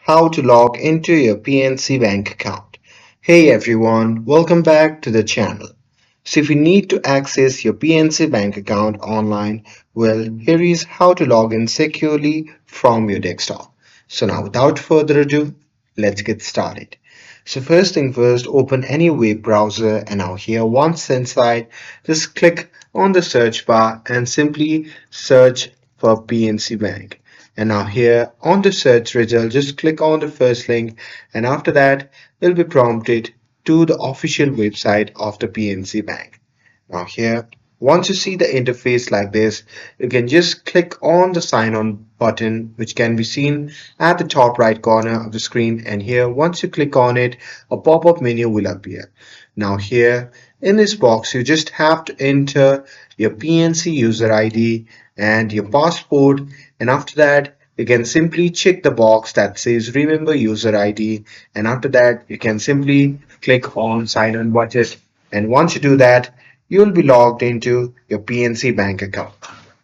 how to log into your PNC Bank account. Hey everyone, welcome back to the channel. So if you need to access your PNC Bank account online, well, here is how to log in securely from your desktop. So now without further ado, let's get started. So first thing first, open any web browser and now here once inside, just click on the search bar and simply search for PNC Bank. And now here on the search result, just click on the first link and after that, you'll be prompted to the official website of the PNC Bank. Now here, once you see the interface like this, you can just click on the sign on button which can be seen at the top right corner of the screen, and here once you click on it, a pop-up menu will appear. Now here in this box you just have to enter your PNC user ID and your passport, and after that you can simply check the box that says remember user ID, and after that you can simply click on sign on button, and once you do that you'll be logged into your PNC bank account.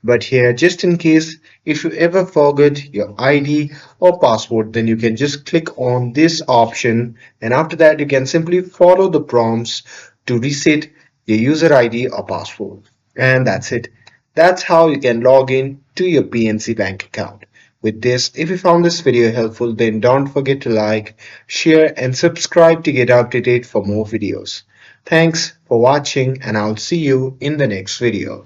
But here, just in case, if you ever forget your ID or password, then you can just click on this option, and after that, you can simply follow the prompts to reset your user ID or password. And that's it. That's how you can log in to your PNC bank account. With this, if you found this video helpful, then don't forget to like, share, and subscribe to get updated for more videos. Thanks for watching, and I'll see you in the next video.